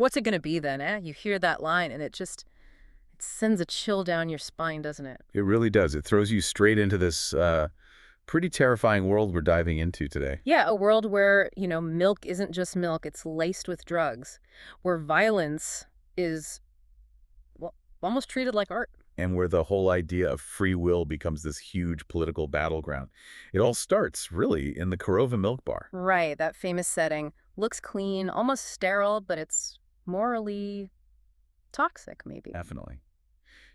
What's it going to be then, eh? You hear that line and it sends a chill down your spine, doesn't it? It really does. It throws you straight into this pretty terrifying world we're diving into today. Yeah, a world where, milk isn't just milk, it's laced with drugs, where violence is, well, almost treated like art. And where the whole idea of free will becomes this huge political battleground. It all starts, really, in the Korova milk bar. Right, that famous setting. Looks clean, almost sterile, but it's morally toxic, maybe. Definitely.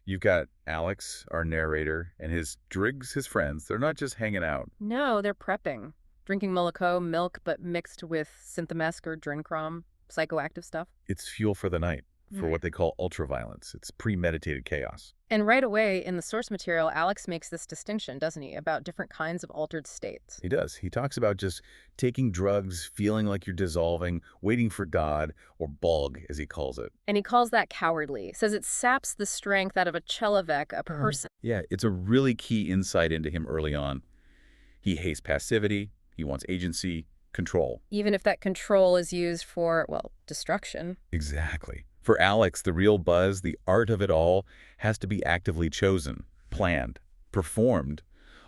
You've got Alex, our narrator, and his droogs, his friends. They're not just hanging out. No, they're prepping. Drinking Moloko, milk, but mixed with synthamesk or drinkrom, psychoactive stuff. It's fuel for the night, for what they call ultraviolence. It's premeditated chaos. And right away, in the source material, Alex makes this distinction, doesn't he, about different kinds of altered states. He does. He talks about just taking drugs, feeling like you're dissolving, waiting for God, or bog, as he calls it. And he calls that cowardly, says it saps the strength out of a Chelovek, a person. Yeah, it's a really key insight into him early on. He hates passivity. He wants agency, control. Even if that control is used for, well, destruction. Exactly. For Alex, the real buzz, the art of it all, has to be actively chosen, planned, performed,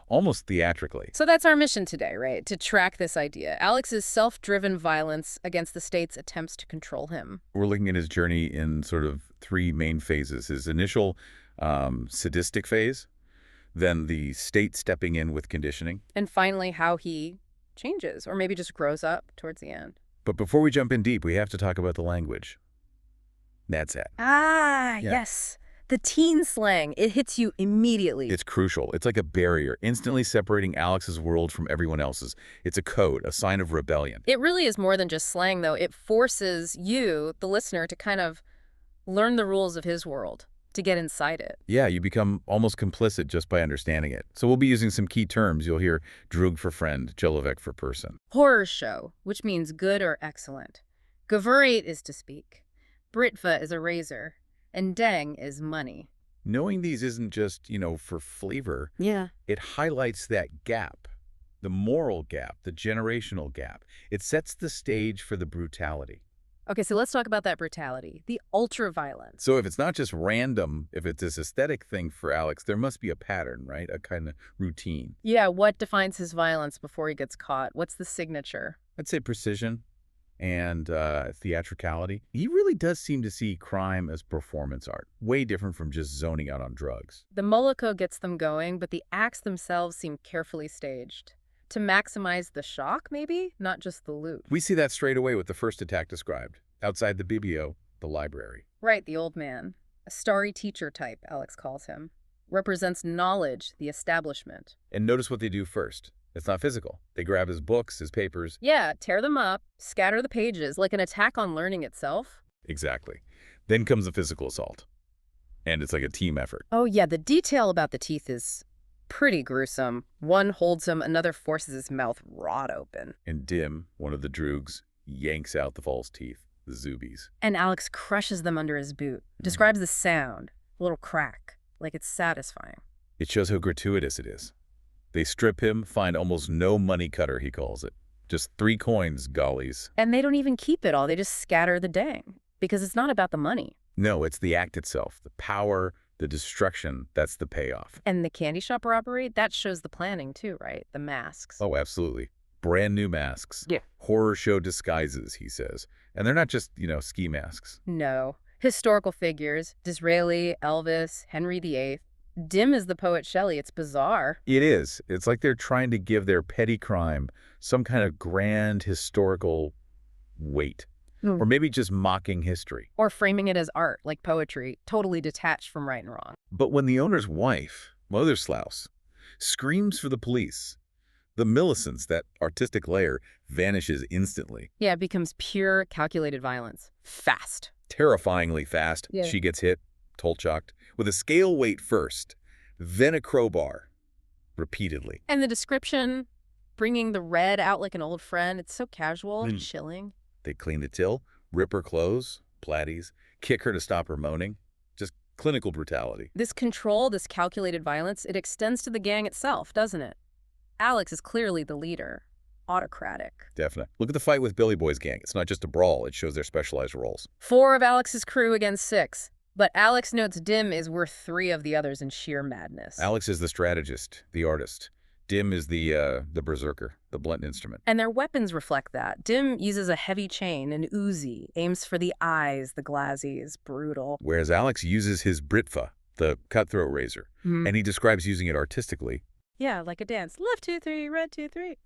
almost theatrically. So that's our mission today, right? To track this idea. Alex's self-driven violence against the state's attempts to control him. We're looking at his journey in sort of three main phases. His initial sadistic phase, then the state stepping in with conditioning. And finally, how he changes, or maybe just grows up towards the end. But before we jump in deep, we have to talk about the language. Nadsat. Yes. The teen slang, it hits you immediately. It's crucial. It's like a barrier, instantly separating Alex's world from everyone else's. It's a code, a sign of rebellion. It really is more than just slang, though. It forces you, the listener, to kind of learn the rules of his world, to get inside it. Yeah, you become almost complicit just by understanding it. So we'll be using some key terms. You'll hear droog for friend, Chelovek for person. Horror show, which means good or excellent. Gavurate is to speak. Britva is a razor. And deng is money. Knowing these isn't just, for flavor. Yeah. It highlights that gap, the moral gap, the generational gap. It sets the stage for the brutality. Okay, so let's talk about that brutality, the ultra-violence. So if it's not just random, if it's this aesthetic thing for Alex, there must be a pattern, right? A kind of routine. Yeah, what defines his violence before he gets caught? What's the signature? I'd say precision and theatricality. He really does seem to see crime as performance art, way different from just zoning out on drugs. The Moloko gets them going, but the acts themselves seem carefully staged. To maximize the shock, maybe? Not just the loot. We see that straight away with the first attack described, outside the biblio, the library. Right, the old man. A starry teacher type, Alex calls him. Represents knowledge, the establishment. And notice what they do first. It's not physical. They grab his books, his papers. Yeah, tear them up, scatter the pages, like an attack on learning itself. Exactly. Then comes the physical assault. And it's like a team effort. Oh yeah, the detail about the teeth is pretty gruesome. One holds him, another forces his mouth wide open. And Dim, one of the droogs, yanks out the false teeth, the zoobies. And Alex crushes them under his boot. Describes the sound, a little crack, like it's satisfying. It shows how gratuitous it is. They strip him, find almost no money cutter, he calls it. Just 3 coins, gollies. And they don't even keep it all. They just scatter the dang. Because it's not about the money. No, it's the act itself. The power, the destruction, that's the payoff. And the candy shop robbery, that shows the planning too, right? The masks. Oh, absolutely. Brand new masks. Yeah. Horror show disguises, he says. And they're not just, ski masks. No. Historical figures. Disraeli, Elvis, Henry VIII. Dim as the poet Shelley. It's bizarre. It is. It's like they're trying to give their petty crime some kind of grand historical weight. Or maybe just mocking history. Or framing it as art, like poetry, totally detached from right and wrong. But when the owner's wife, Mother Slouse, screams for the police, the Millicents, that artistic layer, vanishes instantly. Yeah, it becomes pure, calculated violence. Fast. Terrifyingly fast. Yeah. She gets hit, toll-chucked, with a scale weight first, then a crowbar, repeatedly. And the description, bringing the red out like an old friend, it's so casual and chilling. They clean the till, rip her clothes, platties, kick her to stop her moaning. Just clinical brutality. This control, this calculated violence, it extends to the gang itself, doesn't it? Alex is clearly the leader. autocratic. Definitely. Look at the fight with Billy Boy's gang. It's not just a brawl. It shows their specialized roles. 4 of Alex's crew against 6. But Alex notes Dim is worth 3 of the others in sheer madness. Alex is the strategist, the artist. Dim is the berserker, the blunt instrument. And their weapons reflect that. Dim uses a heavy chain, an Uzi, aims for the eyes, the glazies, brutal. Whereas Alex uses his Britva, the cutthroat razor, and he describes using it artistically. Yeah, like a dance. Left 2, 3, right 2, 3.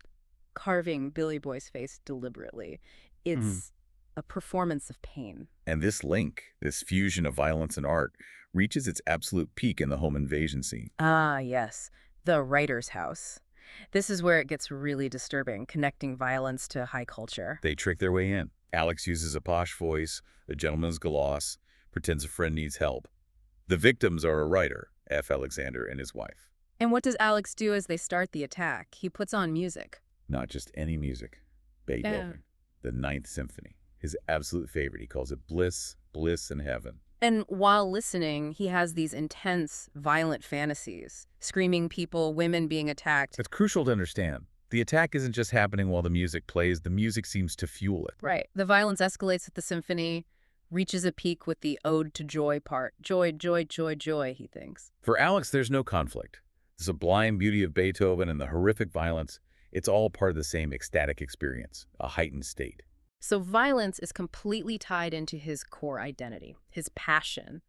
Carving Billy Boy's face deliberately. It's a performance of pain. And this link, this fusion of violence and art, reaches its absolute peak in the home invasion scene. Ah, yes. The writer's house. This is where it gets really disturbing, connecting violence to high culture. They trick their way in. Alex uses a posh voice, a gentleman's gloss, pretends a friend needs help. The victims are a writer, F. Alexander, and his wife. And what does Alex do as they start the attack? He puts on music. Not just any music. Beethoven, the Ninth Symphony. His absolute favorite. He calls it bliss, bliss in heaven. And while listening, he has these intense, violent fantasies. Screaming people, women being attacked. It's crucial to understand. The attack isn't just happening while the music plays. The music seems to fuel it. Right. The violence escalates at the symphony, reaches a peak with the ode to joy part. Joy, joy, joy, joy, he thinks. For Alex, there's no conflict. The sublime beauty of Beethoven and the horrific violence, it's all part of the same ecstatic experience, a heightened state. So violence is completely tied into his core identity, his passion,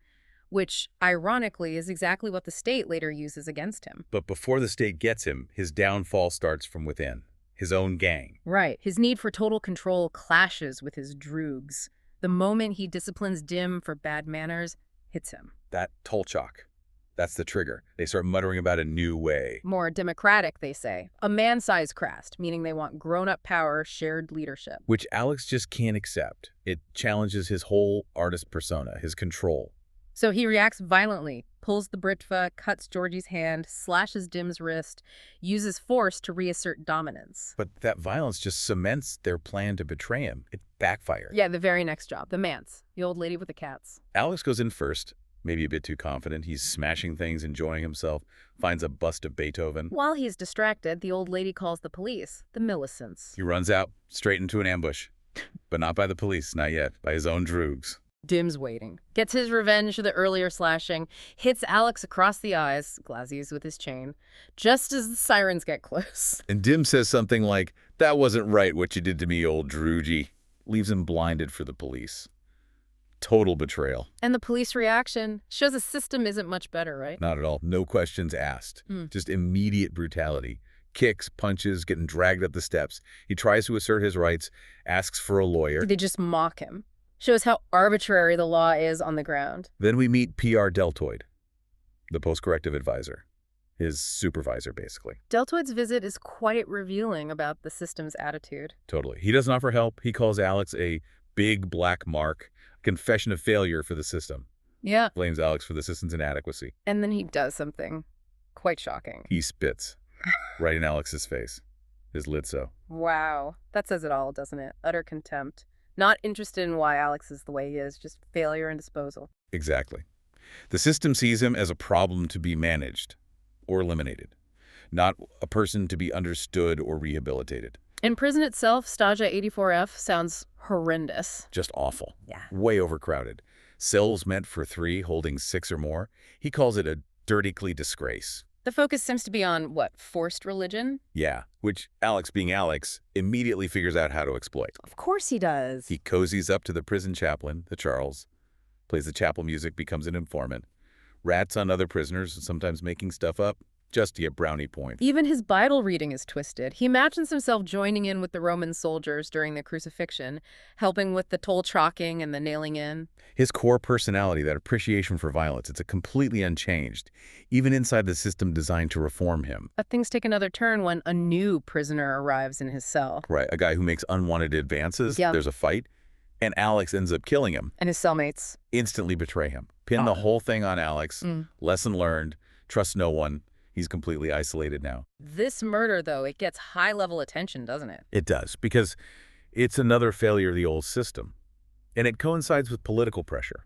which, ironically, is exactly what the state later uses against him. But before the state gets him, his downfall starts from within, his own gang. Right. His need for total control clashes with his droogs. The moment he disciplines Dim for bad manners, hits him. That Tolchok, that's the trigger. They start muttering about a new way. More democratic, they say. A man-sized crast, meaning they want grown-up power, shared leadership. Which Alex just can't accept. It challenges his whole artist persona, his control. So he reacts violently, pulls the Britva, cuts Georgie's hand, slashes Dim's wrist, uses force to reassert dominance. But that violence just cements their plan to betray him. It backfires. Yeah, the very next job, the manse, the old lady with the cats. Alex goes in first, maybe a bit too confident. He's smashing things, enjoying himself, finds a bust of Beethoven. While he's distracted, the old lady calls the police, the Millicents. He runs out, straight into an ambush. But not by the police, not yet, by his own droogs. Dim's waiting. Gets his revenge for the earlier slashing, hits Alex across the eyes, glazies with his chain, just as the sirens get close. And Dim says something like, "That wasn't right what you did to me, old droogie." Leaves him blinded for the police. Total betrayal. And the police reaction shows the system isn't much better, right? Not at all. No questions asked. Just immediate brutality. Kicks, punches, getting dragged up the steps. He tries to assert his rights, asks for a lawyer. They just mock him. Shows how arbitrary the law is on the ground. Then we meet PR Deltoid, the post-corrective advisor. His supervisor, basically. Deltoid's visit is quite revealing about the system's attitude. Totally. He doesn't offer help. He calls Alex a big black mark, a confession of failure for the system. Yeah. Blames Alex for the system's inadequacy. And then he does something quite shocking. He spits right in Alex's face, his lidso. Wow. That says it all, doesn't it? Utter contempt. Not interested in why Alex is the way he is, just failure and disposal. Exactly. The system sees him as a problem to be managed or eliminated, not a person to be understood or rehabilitated. In prison itself, Staja 84F sounds horrendous. Just awful. Yeah. Way overcrowded. Cells meant for 3, holding 6 or more. He calls it a dirty disgrace. The focus seems to be on, what, forced religion? Yeah, which Alex, being Alex, immediately figures out how to exploit. Of course he does. He cozies up to the prison chaplain, the Charles, plays the chapel music, becomes an informant, rats on other prisoners, sometimes making stuff up, just to get brownie points. Even his Bible reading is twisted. He imagines himself joining in with the Roman soldiers during the crucifixion, helping with the toll-chalking and the nailing in. His core personality, that appreciation for violence, it's a completely unchanged, even inside the system designed to reform him. But things take another turn when a new prisoner arrives in his cell. Right, a guy who makes unwanted advances. Yeah. There's a fight, and Alex ends up killing him. And his cellmates. Instantly betray him. Pin the whole thing on Alex. Lesson learned. Trust no one. He's completely isolated now. This murder, though, it gets high-level attention, doesn't it? It does, because it's another failure of the old system. And it coincides with political pressure.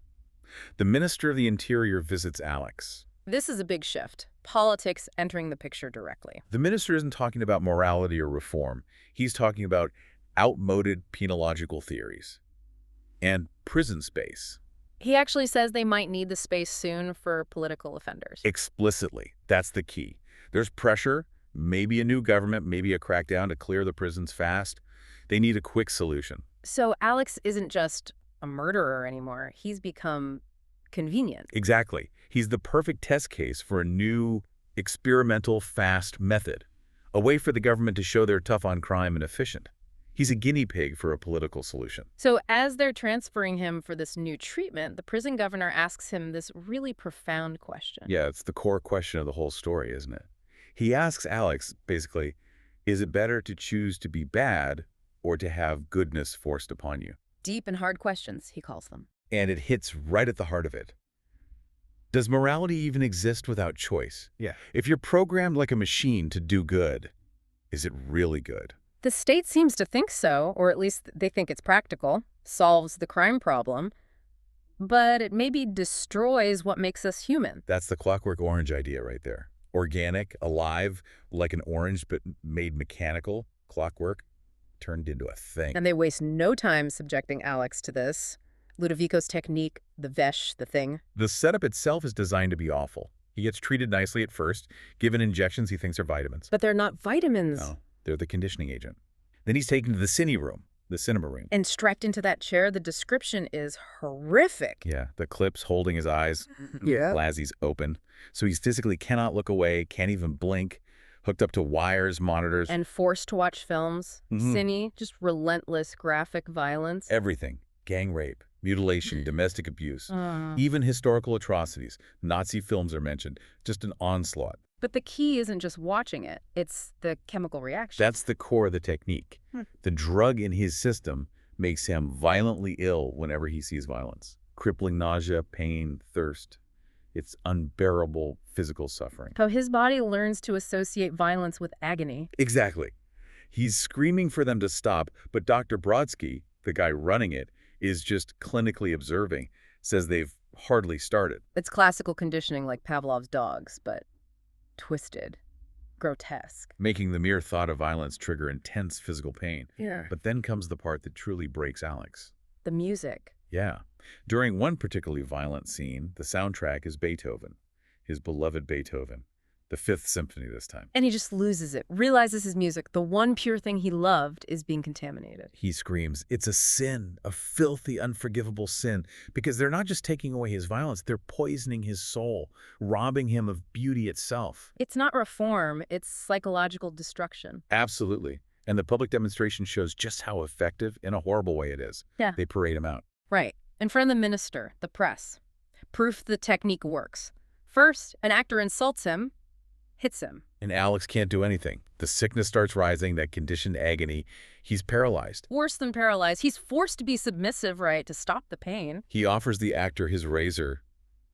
The Minister of the Interior visits Alex. This is a big shift. Politics entering the picture directly. The minister isn't talking about morality or reform. He's talking about outmoded penological theories and prison space. He actually says they might need the space soon for political offenders. Explicitly. That's the key. There's pressure, maybe a new government, maybe a crackdown to clear the prisons fast. They need a quick solution. So Alex isn't just a murderer anymore. He's become convenient. Exactly. He's the perfect test case for a new, experimental, fast method. A way for the government to show they're tough on crime and efficient. He's a guinea pig for a political solution. So as they're transferring him for this new treatment, the prison governor asks him this really profound question. Yeah, it's the core question of the whole story, isn't it? He asks Alex, basically, is it better to choose to be bad or to have goodness forced upon you? Deep and hard questions, he calls them. And it hits right at the heart of it. Does morality even exist without choice? Yeah. If you're programmed like a machine to do good, is it really good? The state seems to think so, or at least they think it's practical, solves the crime problem, but it maybe destroys what makes us human. That's the Clockwork Orange idea right there. Organic, alive, like an orange, but made mechanical, clockwork, turned into a thing. And they waste no time subjecting Alex to this. Ludovico's technique, the vesh, the thing. The setup itself is designed to be awful. He gets treated nicely at first, given injections he thinks are vitamins. But they're not vitamins. No, they're the conditioning agent. Then he's taken to the cinema room. And strapped into that chair, the description is horrific. Yeah, the clips holding his eyes, Yeah. Blazzy's open. So he physically cannot look away, can't even blink, hooked up to wires, monitors. And forced to watch films. Cine, just relentless graphic violence. Everything. Gang rape, mutilation, domestic abuse, even historical atrocities. Nazi films are mentioned. Just an onslaught. But the key isn't just watching it. It's the chemical reaction. That's the core of the technique. The drug in his system makes him violently ill whenever he sees violence. Crippling nausea, pain, thirst. It's unbearable physical suffering. How his body learns to associate violence with agony. Exactly. He's screaming for them to stop, but Dr. Brodsky, the guy running it, is just clinically observing, says they've hardly started. It's classical conditioning like Pavlov's dogs, but twisted, grotesque. Making the mere thought of violence trigger intense physical pain. Yeah. But then comes the part that truly breaks Alex. The music. Yeah. During one particularly violent scene, the soundtrack is Beethoven, his beloved Beethoven, the Fifth Symphony this time. And he just loses it, realizes his music, the one pure thing he loved, is being contaminated. He screams, it's a sin, a filthy, unforgivable sin, because they're not just taking away his violence, they're poisoning his soul, robbing him of beauty itself. It's not reform, it's psychological destruction. Absolutely. And the public demonstration shows just how effective, in a horrible way, it is. Yeah. They parade him out. Right. In front of the minister, the press. Proof the technique works. First, an actor insults him, hits him. And Alex can't do anything. The sickness starts rising, that conditioned agony. He's paralyzed. Worse than paralyzed. He's forced to be submissive, right, to stop the pain. He offers the actor his razor,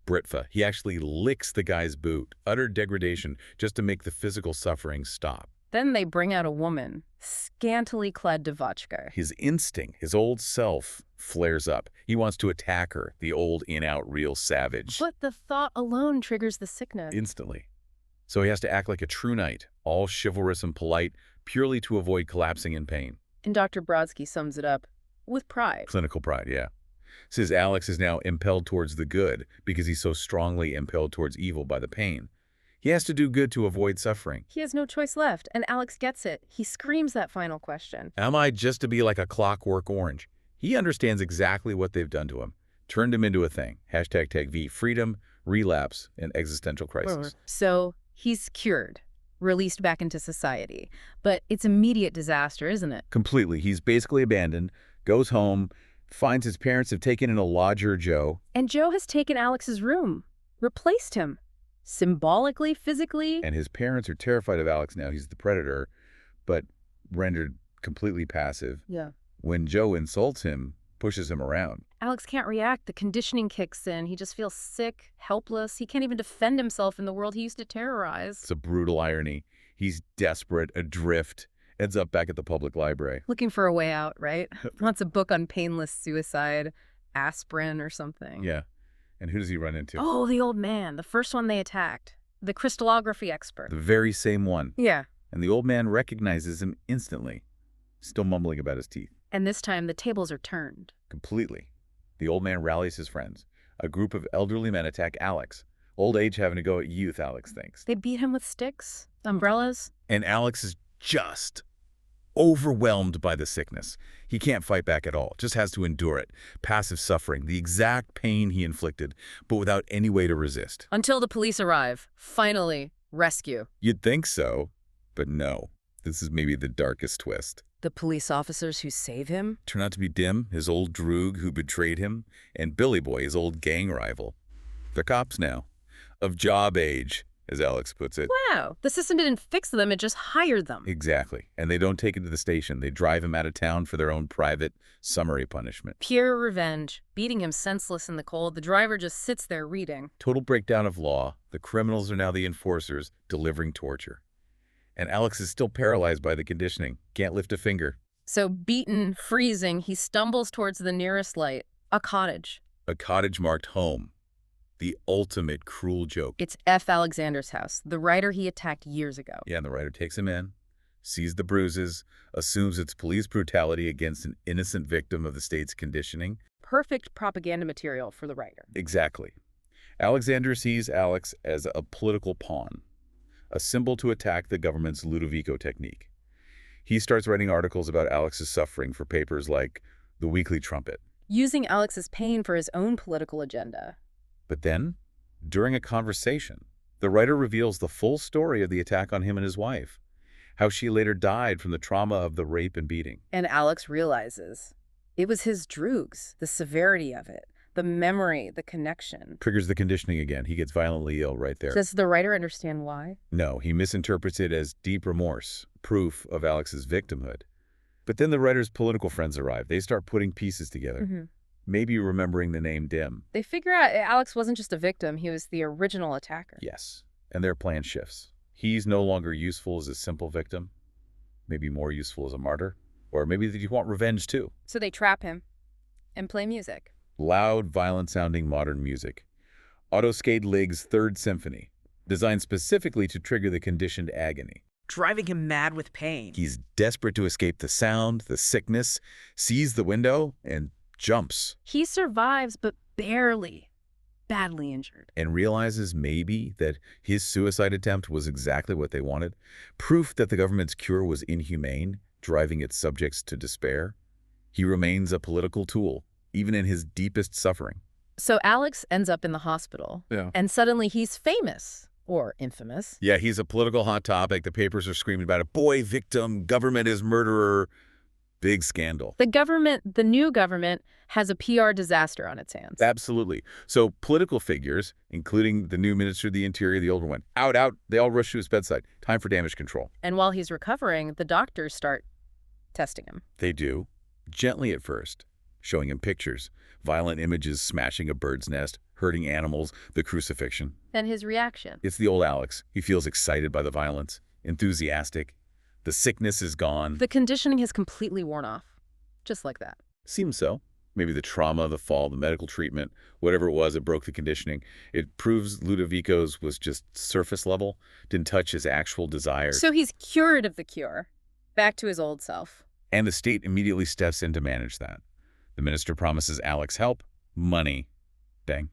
Britva. He actually licks the guy's boot. Utter degradation, just to make the physical suffering stop. Then they bring out a woman, scantily clad devotchka. His instinct, his old self, flares up. He wants to attack her, the old in-out real savage. But the thought alone triggers the sickness. Instantly. So he has to act like a true knight, all chivalrous and polite, purely to avoid collapsing in pain. And Dr. Brodsky sums it up with pride. Clinical pride, yeah. Says Alex is now impelled towards the good because he's so strongly impelled towards evil by the pain. He has to do good to avoid suffering. He has no choice left, and Alex gets it. He screams that final question. Am I just to be like a Clockwork Orange? He understands exactly what they've done to him. Turned him into a thing. Hashtag tag V, freedom, relapse, and existential crisis. So he's cured, released back into society. But it's immediate disaster, isn't it? Completely. He's basically abandoned, goes home, finds his parents have taken in a lodger, Joe. And Joe has taken Alex's room, replaced him. Symbolically, physically. And his parents are terrified of Alex now. He's the predator, but rendered completely passive. Yeah. When Joe insults him, pushes him around. Alex can't react. The conditioning kicks in. He just feels sick, helpless. He can't even defend himself in the world he used to terrorize. It's a brutal irony. He's desperate, adrift, ends up back at the public library. Looking for a way out, right? Wants a book on painless suicide, aspirin or something. Yeah. And who does he run into? Oh, the old man, the first one they attacked. The crystallography expert. The very same one. Yeah. And the old man recognizes him instantly, still mumbling about his teeth. And this time the tables are turned. Completely. The old man rallies his friends. A group of elderly men attack Alex. Old age having to go at youth, Alex thinks. They beat him with sticks, umbrellas. And Alex is just overwhelmed by the sickness. He can't fight back at all, just has to endure it. Passive suffering, the exact pain he inflicted, but without any way to resist. Until the police arrive. Finally, rescue. You'd think so, but no. This is maybe the darkest twist. The police officers who save him? Turn out to be Dim, his old droog who betrayed him, and Billy Boy, his old gang rival. They're cops now. Of job age, as Alex puts it. Wow, the system didn't fix them, it just hired them. Exactly. And they don't take him to the station. They drive him out of town for their own private summary punishment. Pure revenge, beating him senseless in the cold. The driver just sits there reading. Total breakdown of law. The criminals are now the enforcers, delivering torture. And Alex is still paralyzed by the conditioning. Can't lift a finger. So beaten, freezing, he stumbles towards the nearest light, a cottage. A cottage marked home. The ultimate cruel joke. It's F. Alexander's house, the writer he attacked years ago. Yeah, and the writer takes him in, sees the bruises, assumes it's police brutality against an innocent victim of the state's conditioning. Perfect propaganda material for the writer. Exactly. Alexander sees Alex as a political pawn, a symbol to attack the government's Ludovico Technique. He starts writing articles about Alex's suffering for papers like The Weekly Trumpet. Using Alex's pain for his own political agenda. But then, during a conversation, the writer reveals the full story of the attack on him and his wife, how she later died from the trauma of the rape and beating. And Alex realizes it was his droogs, the severity of it, the memory, the connection. Triggers the conditioning again. He gets violently ill right there. Does the writer understand why? No, he misinterprets it as deep remorse, proof of Alex's victimhood. But then the writer's political friends arrive. They start putting pieces together. Maybe remembering the name Dim. They figure out Alex wasn't just a victim, he was the original attacker. Yes, and their plan shifts. He's no longer useful as a simple victim, maybe more useful as a martyr, or maybe that you want revenge too. So they trap him and play music. Loud, violent-sounding modern music. Autoskate Lig's Third Symphony, designed specifically to trigger the conditioned agony. Driving him mad with pain. He's desperate to escape the sound, the sickness, sees the window, and jumps. He survives, but barely. Badly injured. And realizes maybe that his suicide attempt was exactly what they wanted. Proof that the government's cure was inhumane, driving its subjects to despair. He remains a political tool, even in his deepest suffering. So Alex ends up in the hospital. Yeah. And suddenly he's famous. Or infamous. Yeah, he's a political hot topic. The papers are screaming about it. Boy, victim, government is murderer. Big scandal. The new government, has a PR disaster on its hands. Absolutely. So political figures, including the new Minister of the Interior, the older one, out, they all rush to his bedside. Time for damage control. And while he's recovering, the doctors start testing him. They do. Gently at first, showing him pictures, violent images smashing a bird's nest, hurting animals, the crucifixion. And his reaction. It's the old Alex. He feels excited by the violence, enthusiastic. The sickness is gone. The conditioning has completely worn off. Just like that. Seems so. Maybe the trauma, the fall, the medical treatment, whatever it was, it broke the conditioning. It proves Ludovico's was just surface level, didn't touch his actual desires. So he's cured of the cure. Back to his old self. And the state immediately steps in to manage that. The minister promises Alex help, money. Dang.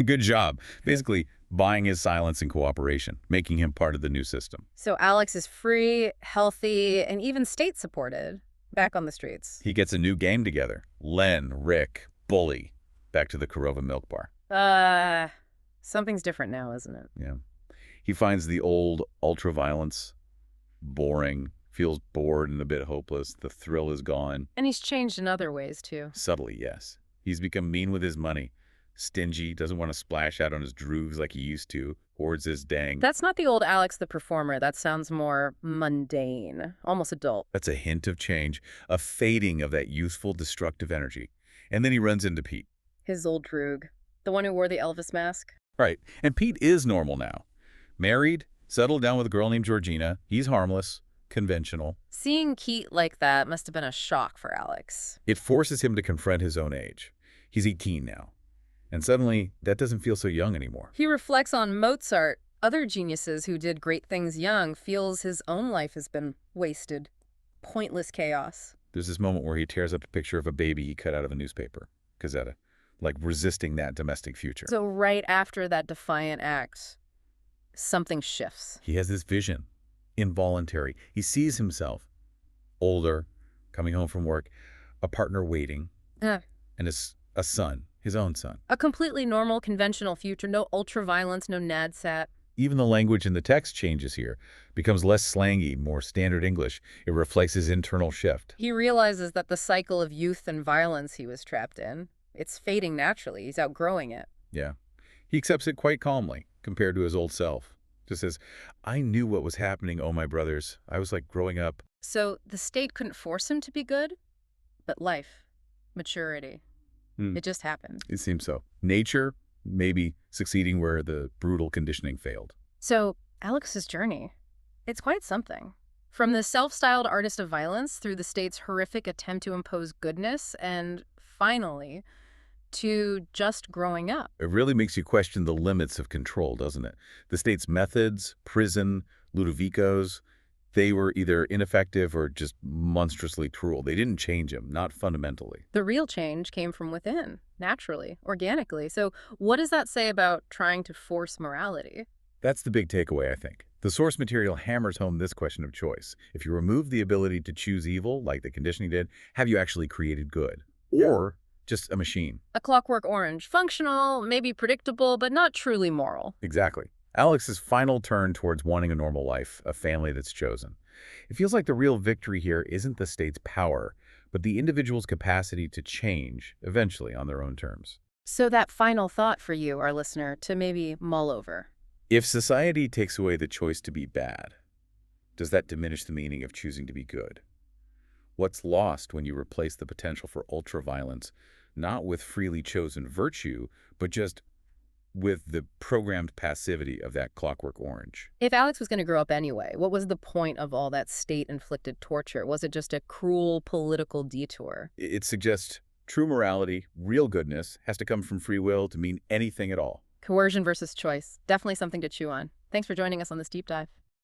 Good job. Basically, buying his silence and cooperation, making him part of the new system. So Alex is free, healthy, and even state-supported, back on the streets. He gets a new gang together. Len, Rick, Bully, back to the Korova Milk Bar. Something's different now, isn't it? Yeah. He finds the old ultra-violence boring, feels bored and a bit hopeless. The thrill is gone. And he's changed in other ways, too. Subtly, yes. He's become mean with his money. Stingy, doesn't want to splash out on his droogs like he used to, hoards his dang. That's not the old Alex the performer. That sounds more mundane, almost adult. That's a hint of change, a fading of that youthful, destructive energy. And then he runs into Pete. His old droog, the one who wore the Elvis mask. Right, and Pete is normal now. Married, settled down with a girl named Georgina. He's harmless, conventional. Seeing Keat like that must have been a shock for Alex. It forces him to confront his own age. He's 18 now. And suddenly, that doesn't feel so young anymore. He reflects on Mozart, other geniuses who did great things young, feels his own life has been wasted. Pointless chaos. There's this moment where he tears up a picture of a baby he cut out of a newspaper, Gazetta, like resisting that domestic future. So right after that defiant act, something shifts. He has this vision, involuntary. He sees himself, older, coming home from work, a partner waiting, and a son, his own son. A completely normal, conventional future, no ultra-violence, no Nadsat. Even the language in the text changes here, becomes less slangy, more standard English. It reflects his internal shift. He realizes that the cycle of youth and violence he was trapped in, it's fading naturally. He's outgrowing it. Yeah. He accepts it quite calmly, compared to his old self. Just says, I knew what was happening, oh my brothers. I was like growing up. So the state couldn't force him to be good, but life, maturity, it just happened. It seems so. Nature, maybe succeeding where the brutal conditioning failed. So Alex's journey, it's quite something. From the self-styled artist of violence through the state's horrific attempt to impose goodness and, finally, to just growing up. It really makes you question the limits of control, doesn't it? The state's methods, prison, Ludovico's, they were either ineffective or just monstrously cruel. They didn't change him, not fundamentally. The real change came from within, naturally, organically. So what does that say about trying to force morality? That's the big takeaway, I think. The source material hammers home this question of choice. If you remove the ability to choose evil, like the conditioning did, have you actually created good? Or just a machine? A Clockwork Orange, functional, maybe predictable, but not truly moral. Exactly. Alex's final turn towards wanting a normal life, a family that's chosen. It feels like the real victory here isn't the state's power, but the individual's capacity to change, eventually on their own terms. So that final thought for you, our listener, to maybe mull over. If society takes away the choice to be bad, does that diminish the meaning of choosing to be good? What's lost when you replace the potential for ultra-violence, not with freely chosen virtue, but just with the programmed passivity of that Clockwork Orange? If Alex was going to grow up anyway, what was the point of all that state-inflicted torture? Was it just a cruel political detour? It suggests true morality, real goodness, has to come from free will to mean anything at all. Coercion versus choice. Definitely something to chew on. Thanks for joining us on this deep dive.